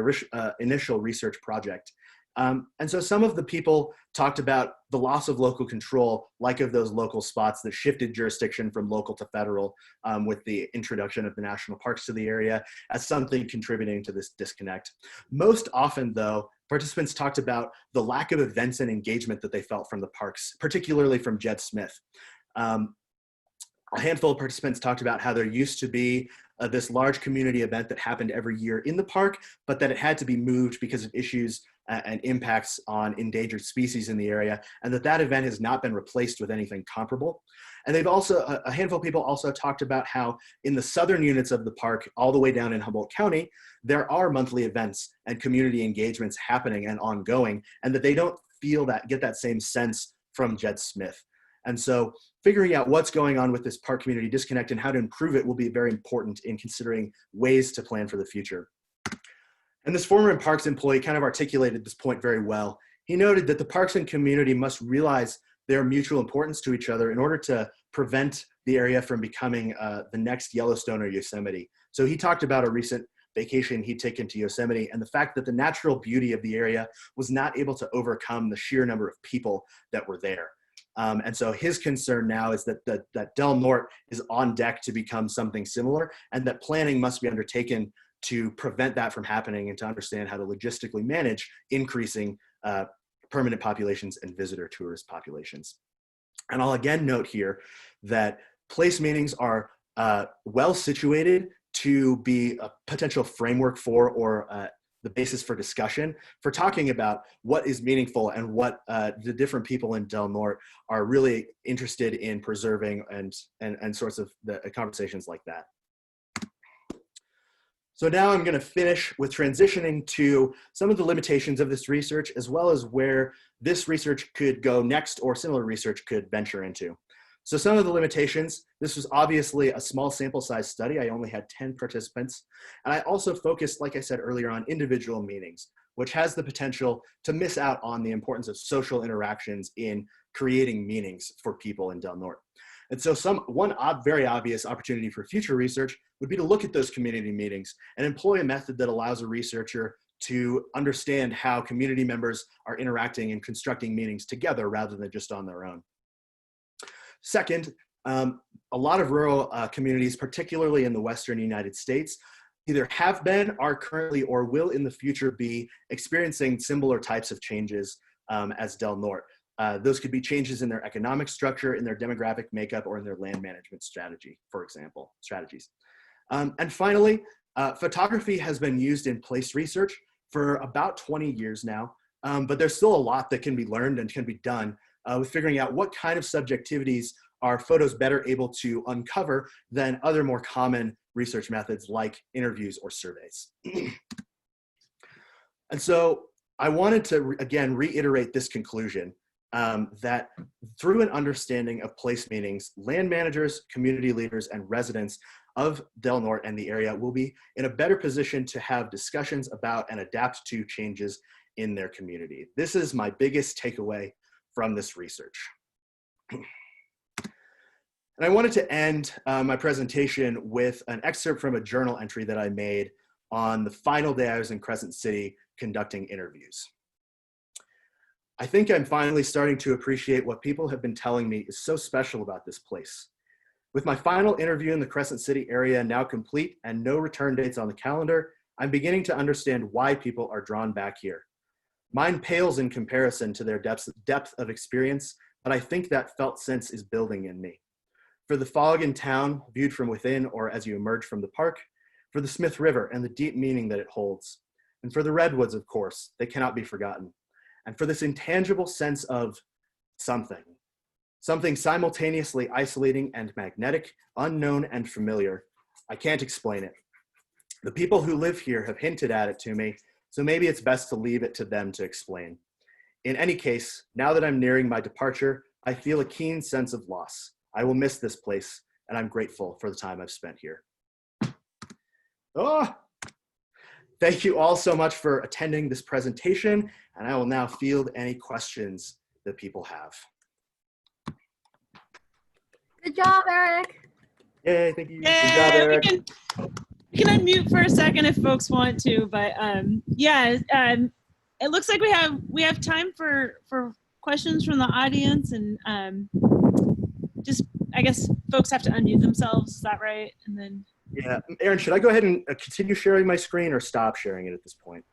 initial research project. And so some of the people talked about the loss of local control, like of those local spots that shifted jurisdiction from local to federal with the introduction of the national parks to the area, as something contributing to this disconnect. Most often, though, participants talked about the lack of events and engagement that they felt from the parks, particularly from Jed Smith. A handful of participants talked about how there used to be this large community event that happened every year in the park, but that it had to be moved because of issues and impacts on endangered species in the area, and that event has not been replaced with anything comparable. And they've also, a handful of people also talked about how in the southern units of the park, all the way down in Humboldt County, there are monthly events and community engagements happening and ongoing, and that they don't get that same sense from Jed Smith. And so figuring out what's going on with this park community disconnect and how to improve it will be very important in considering ways to plan for the future. And this former Parks employee kind of articulated this point very well. He noted that the parks and community must realize their mutual importance to each other in order to prevent the area from becoming the next Yellowstone or Yosemite. So he talked about a recent vacation he'd taken to Yosemite and the fact that the natural beauty of the area was not able to overcome the sheer number of people that were there. And so his concern now is that Del Norte is on deck to become something similar, and that planning must be undertaken to prevent that from happening and to understand how to logistically manage increasing permanent populations and visitor tourist populations. And I'll again note here that place meetings are well situated to be a potential framework for or the basis for discussion for talking about what is meaningful and what the different people in Del Norte are really interested in preserving and sorts of the conversations like that. So now I'm going to finish with transitioning to some of the limitations of this research, as well as where this research could go next or similar research could venture into. So some of the limitations, this was obviously a small sample size study. I only had 10 participants. And I also focused, like I said earlier, on individual meetings, which has the potential to miss out on the importance of social interactions in creating meanings for people in Del Norte. And so one very obvious opportunity for future research would be to look at those community meetings and employ a method that allows a researcher to understand how community members are interacting and constructing meanings together rather than just on their own. Second, A lot of rural communities, particularly in the Western United States, either have been, are currently, or will in the future be experiencing similar types of changes as Del Norte. Those could be changes in their economic structure, in their demographic makeup, or in their land management strategy, for example, strategies. And finally, photography has been used in place research for about 20 years now, but there's still a lot that can be learned and can be done with figuring out what kind of subjectivities are photos better able to uncover than other more common research methods like interviews or surveys. And so I wanted to, again, reiterate this conclusion that through an understanding of place meanings, land managers, community leaders, and residents of Del Norte and the area will be in a better position to have discussions about and adapt to changes in their community. This is my biggest takeaway from this research. And I wanted to end my presentation with an excerpt from a journal entry that I made on the final day I was in Crescent City conducting interviews. I think I'm finally starting to appreciate what people have been telling me is so special about this place. With my final interview in the Crescent City area now complete and no return dates on the calendar, I'm beginning to understand why people are drawn back here. Mine pales in comparison to their depth of experience, but I think that felt sense is building in me. For the fog in town, viewed from within or as you emerge from the park, for the Smith River and the deep meaning that it holds, and for the redwoods, of course, they cannot be forgotten, and for this intangible sense of something simultaneously isolating and magnetic, unknown and familiar. I can't explain it. The people who live here have hinted at it to me, so maybe it's best to leave it to them to explain. In any case, now that I'm nearing my departure, I feel a keen sense of loss. I will miss this place, and I'm grateful for the time I've spent here. Oh, thank you all so much for attending this presentation, and I will now field any questions that people have. Good job, Eric. Yay, thank you. Yay, Good job, Eric. We can unmute for a second if folks want to, but yeah, it looks like we have time for questions from the audience, and just, I guess folks have to unmute themselves. Is that right? And then. Yeah, Aaron, should I go ahead and continue sharing my screen or stop sharing it at this point?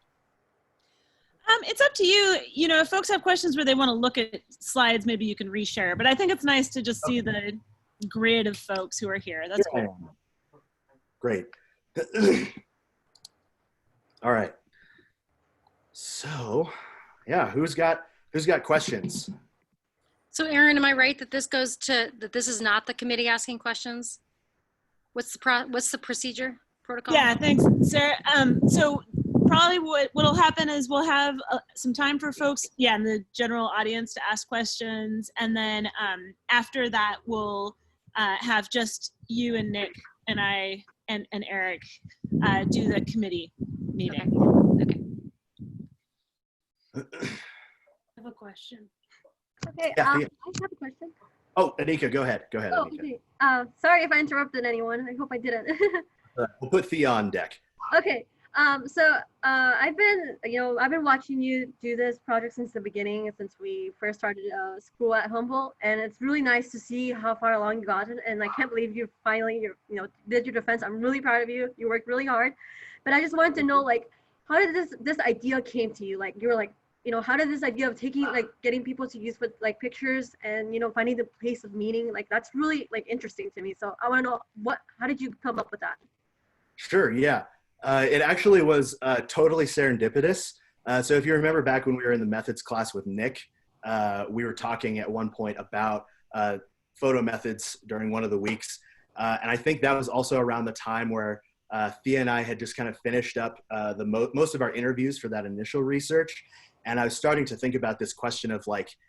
It's up to you. You know, if folks have questions where they want to look at slides, maybe you can reshare. But I think it's nice to just see the grid of folks who are here. That's cool. Great. All right. So, yeah, who's got questions? So Aaron, am I right that this is not the committee asking questions? What's the procedure protocol? Yeah, thanks, Sarah. So probably what'll happen is we'll have some time for folks, in the general audience to ask questions, and then after that we'll have just you and Nick and I and Eric do the committee meeting. Okay. I have a question. Okay, Yeah, I have a question. Oh, Anika, go ahead. Go ahead, Oh, Anika. okay. Sorry if I interrupted anyone. I hope I didn't. We'll put Thea on deck. Okay. So I've been watching you do this project since the beginning, since we first started school at Humboldt, and it's really nice to see how far along you gotten. And I can't believe you finally, did your defense. I'm really proud of you. You worked really hard. But I just wanted to know, like, how did this idea came to you? Like, you were like, how did this idea of getting people to use pictures and, finding the place of meaning, that's really interesting to me. So I want to know how did you come up with that? Sure, yeah. It actually was totally serendipitous. So if you remember back when we were in the methods class with Nick, we were talking at one point about photo methods during one of the weeks. And I think that was also around the time where Thea and I had just kind of finished up most of our interviews for that initial research. And I was starting to think about this question of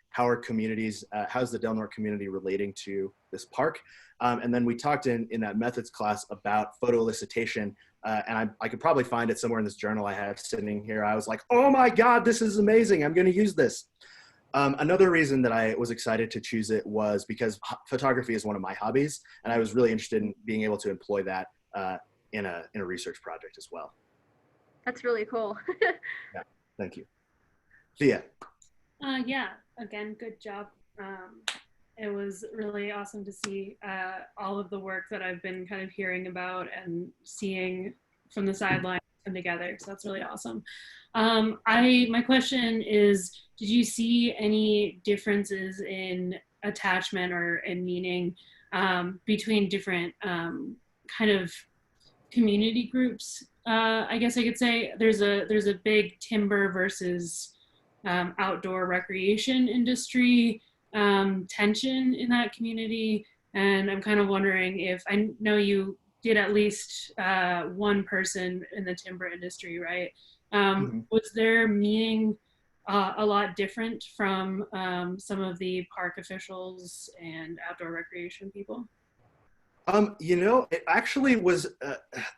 how are communities, how's the Del Norte community relating to this park? And then we talked in that methods class about photo elicitation. And I could probably find it somewhere in this journal I have sitting here. I was like, oh my God, this is amazing. I'm gonna use this. Another reason that I was excited to choose it was because photography is one of my hobbies. And I was really interested in being able to employ that in a research project as well. That's really cool. Yeah, thank you. Thea. Yeah, again, good job. It was really awesome to see all of the work that I've been kind of hearing about and seeing from the sidelines come together. So that's really awesome. My question is, did you see any differences in attachment or in meaning between different kind of community groups? I guess I could say there's a big timber versus outdoor recreation industry tension in that community, and I'm kind of wondering if, I know you did at least one person in the timber industry, right? Was their meaning a lot different from some of the park officials and outdoor recreation people? You know, it actually was,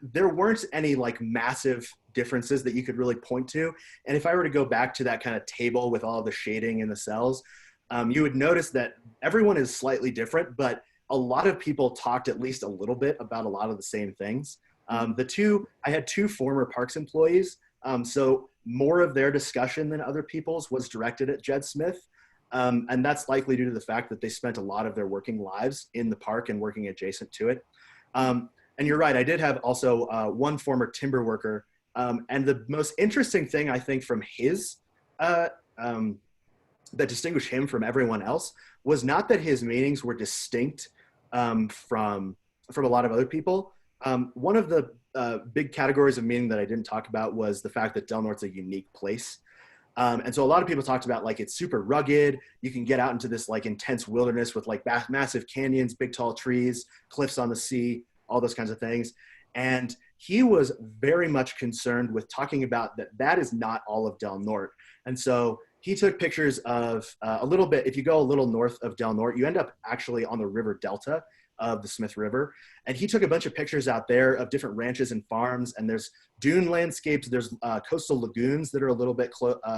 there weren't any like massive differences that you could really point to. And if I were to go back to that kind of table with all the shading in the cells, you would notice that everyone is slightly different, but a lot of people talked at least a little bit about a lot of the same things. I had two former Parks employees, so more of their discussion than other people's was directed at Jed Smith. And that's likely due to the fact that they spent a lot of their working lives in the park and working adjacent to it. And you're right, I did have also one former timber worker. And the most interesting thing, I think, from his, that distinguished him from everyone else was not that his meetings were distinct from a lot of other people. One of the big categories of meaning that I didn't talk about was the fact that Del Norte's a unique place. And so a lot of people talked about like it's super rugged. You can get out into this like intense wilderness with like massive canyons, big tall trees, cliffs on the sea, all those kinds of things. And he was very much concerned with talking about that is not all of Del Norte. And so he took pictures of a little bit, if you go a little north of Del Norte, you end up actually on the river delta of the Smith River. And he took a bunch of pictures out there of different ranches and farms, and there's dune landscapes, there's coastal lagoons that are a little bit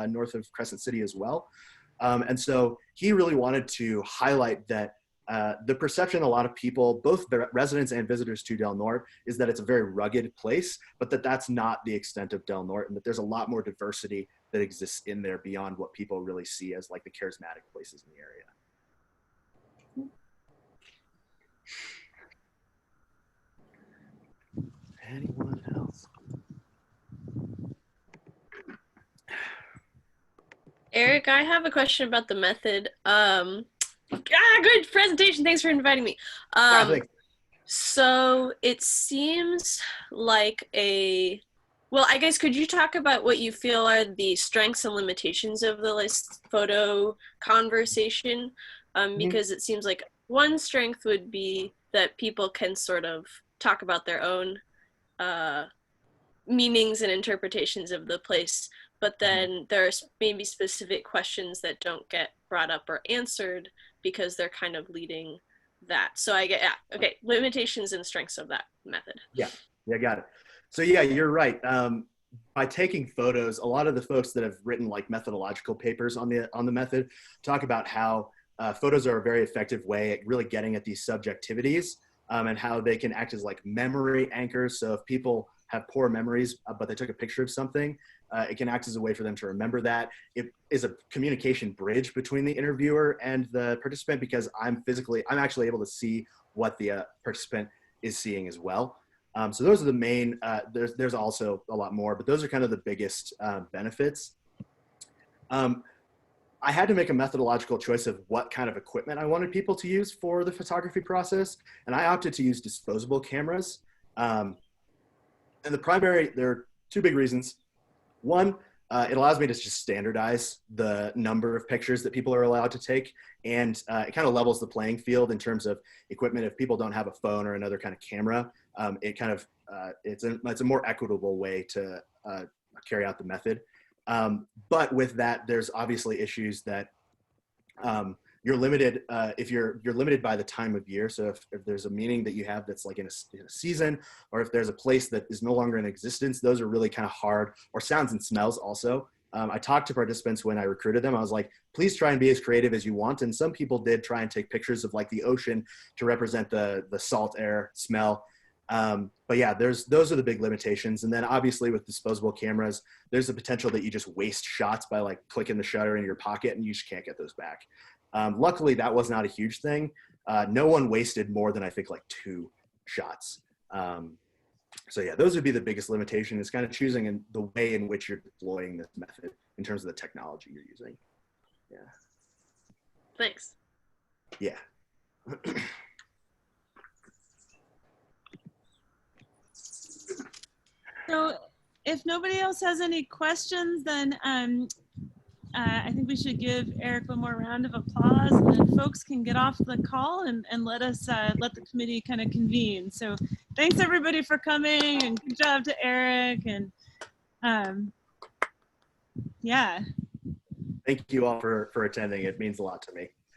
north of Crescent City as well. And so he really wanted to highlight that the perception a lot of people, both the residents and visitors to Del Norte, is that it's a very rugged place, but that's not the extent of Del Norte, and that there's a lot more diversity that exists in there beyond what people really see as like the charismatic places in the area. Anyone else? Eric, I have a question about the method. Good presentation. Thanks for inviting me. So it seems like well, I guess, could you talk about what you feel are the strengths and limitations of the photo conversation? Because it seems like one strength would be that people can sort of talk about their own meanings and interpretations of the place, but then there's maybe specific questions that don't get brought up or answered because they're kind of leading that. So I get, okay, limitations and strengths of that method. Yeah, got it. So yeah, you're right. By taking photos, a lot of the folks that have written like methodological papers on the method talk about how photos are a very effective way at really getting at these subjectivities, and how they can act as like memory anchors. So if people have poor memories, but they took a picture of something, it can act as a way for them to remember that. It is a communication bridge between the interviewer and the participant, because I'm actually able to see what the participant is seeing as well. So those are the main, there's also a lot more, but those are kind of the biggest benefits. I had to make a methodological choice of what kind of equipment I wanted people to use for the photography process, and I opted to use disposable cameras. And there are two big reasons. One, it allows me to just standardize the number of pictures that people are allowed to take, and it kind of levels the playing field in terms of equipment. If people don't have a phone or another kind of camera, it kind of it's a more equitable way to carry out the method. But with that, there's obviously issues that you're limited if you're limited by the time of year. So if there's a meeting that you have that's like in a season, or if there's a place that is no longer in existence, those are really kind of hard. Or sounds and smells also. I talked to participants when I recruited them. I was like, please try and be as creative as you want. And some people did try and take pictures of like the ocean to represent the salt air smell. But yeah, those are the big limitations. And then obviously with disposable cameras, there's the potential that you just waste shots by like clicking the shutter in your pocket and you just can't get those back. Luckily, that was not a huge thing. No one wasted more than I think like 2 shots. So yeah, those would be the biggest limitation, is kind of choosing in the way in which you're deploying this method in terms of the technology you're using. Yeah. Thanks. Yeah. So if nobody else has any questions, then I think we should give Erik one more round of applause, and then folks can get off the call and let us let the committee kind of convene. So thanks everybody for coming, and good job to Erik, and yeah. Thank you all for attending. It means a lot to me.